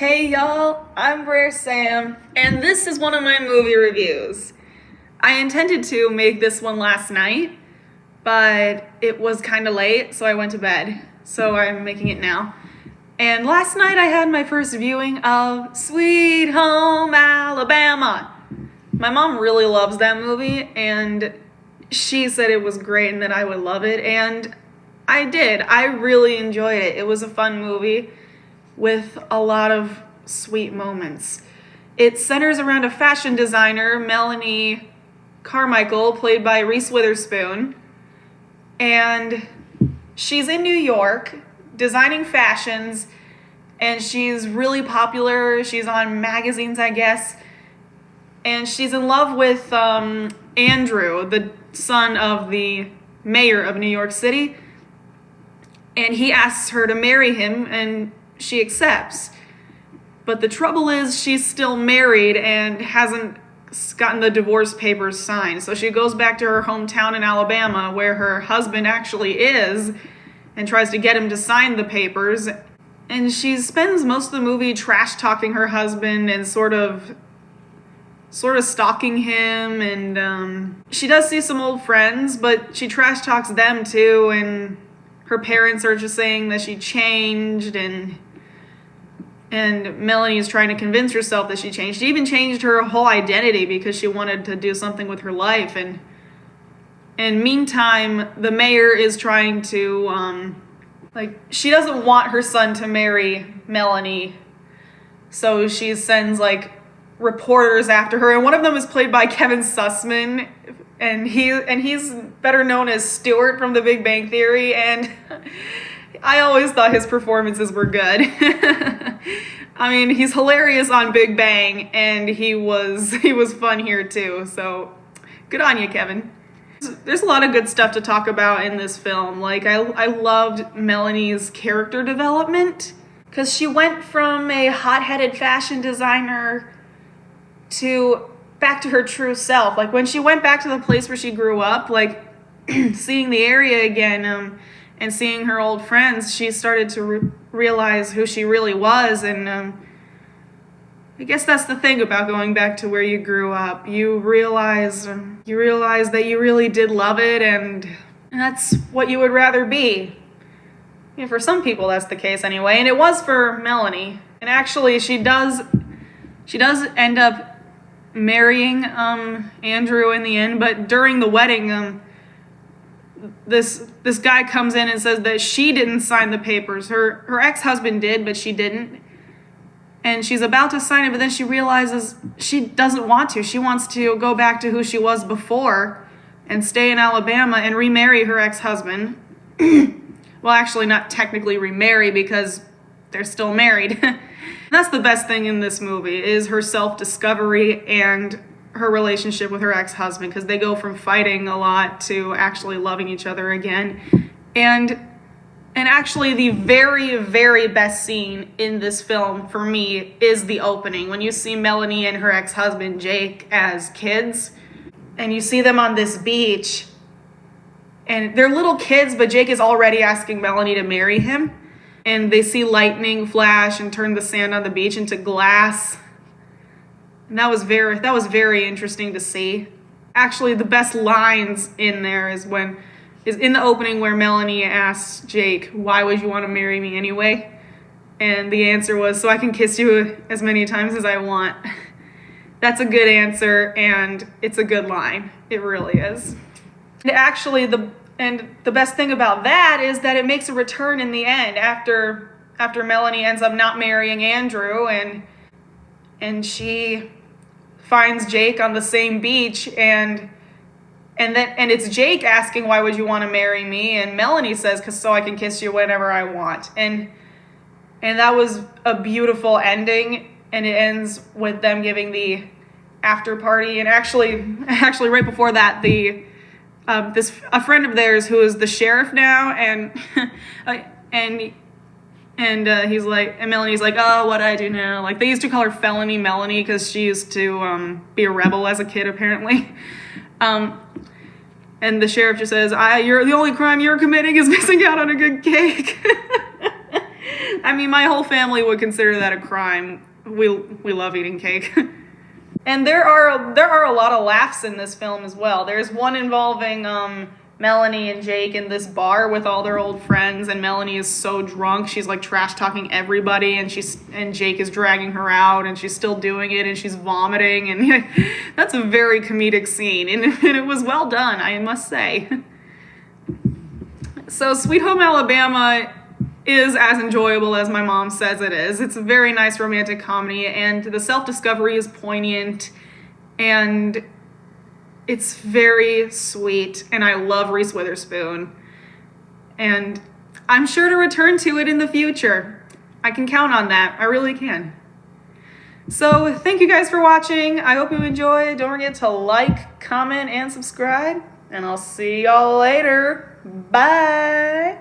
Hey y'all, I'm Rare Sam, and this is one of my movie reviews. I intended to make this one last night, but it was kind of late, so I went to bed. So I'm making it now. And last night I had my first viewing of Sweet Home Alabama. My mom really loves that movie, and she said it was great and that I would love it, and I did. I really enjoyed it. It was a fun movie with a lot of sweet moments. It centers around a fashion designer, Melanie Carmichael, played by Reese Witherspoon, and she's in New York designing fashions, and she's really popular. She's on magazines, I guess, and she's in love with Andrew, the son of the mayor of New York City, and he asks her to marry him, and she accepts. But the trouble is she's still married and hasn't gotten the divorce papers signed. So she goes back to her hometown in Alabama where her husband actually is and tries to get him to sign the papers. And she spends most of the movie trash talking her husband and sort of stalking him, and she does see some old friends, but she trash talks them too, and her parents are just saying that she changed, and Melanie is trying to convince herself that she changed. She even changed her whole identity because she wanted to do something with her life. And meantime, the mayor is trying to, she doesn't want her son to marry Melanie. So she sends, reporters after her. And one of them is played by Kevin Sussman. And he's better known as Stuart from The Big Bang Theory. And I always thought his performances were good. I mean, he's hilarious on Big Bang, and he was fun here too. So, good on you, Kevin. There's a lot of good stuff to talk about in this film. I loved Melanie's character development because she went from a hot-headed fashion designer to back to her true self. When she went back to the place where she grew up, seeing the area again, and seeing her old friends, she started to realize who she really was. And I guess that's the thing about going back to where you grew up. You realize that you really did love it, and that's what you would rather be. Yeah, for some people that's the case anyway, and it was for Melanie. And actually, she does end up marrying Andrew in the end, but during the wedding, this guy comes in and says that she didn't sign the papers. Her ex-husband did, but she didn't. And she's about to sign it, but then she realizes she doesn't want to. She wants to go back to who she was before and stay in Alabama and remarry her ex-husband. Well, actually, not technically remarry because they're still married. That's the best thing in this movie, is her self-discovery and her relationship with her ex-husband, because they go from fighting a lot to actually loving each other again. And actually the very, very best scene in this film for me is the opening, when you see Melanie and her ex-husband Jake as kids, and you see them on this beach, and they're little kids, but Jake is already asking Melanie to marry him, and they see lightning flash and turn the sand on the beach into glass. And that was very interesting to see. Actually, the best lines in there is in the opening where Melanie asks Jake, "Why would you want to marry me anyway?" And the answer was, "So I can kiss you as many times as I want." That's a good answer, and it's a good line. It really is. And actually, the best thing about that is that it makes a return in the end after Melanie ends up not marrying Andrew, and she finds Jake on the same beach, and it's Jake asking, "Why would you want to marry me?" And Melanie says, "'Cause so I can kiss you whenever I want." And that was a beautiful ending, and it ends with them giving the after party. And actually right before that, a friend of theirs who is the sheriff now, and he's like, and Melanie's like, "Oh, what do I do now?" They used to call her Felony Melanie because she used to be a rebel as a kid, apparently. And the sheriff just says, "You're the only crime you're committing is missing out on a good cake." I mean, my whole family would consider that a crime. We love eating cake. And there are a lot of laughs in this film as well. There's one involving Melanie and Jake in this bar with all their old friends, and Melanie is so drunk she's like trash talking everybody, and Jake is dragging her out, and she's still doing it, and she's vomiting, and that's a very comedic scene, and it was well done, I must say. So Sweet Home Alabama is as enjoyable as my mom says it is. It's a very nice romantic comedy, and the self-discovery is poignant, and it's very sweet, and I love Reese Witherspoon, and I'm sure to return to it in the future. I can count on that. I really can. So thank you guys for watching. I hope you enjoyed. Don't forget to like, comment, and subscribe, and I'll see y'all later. Bye.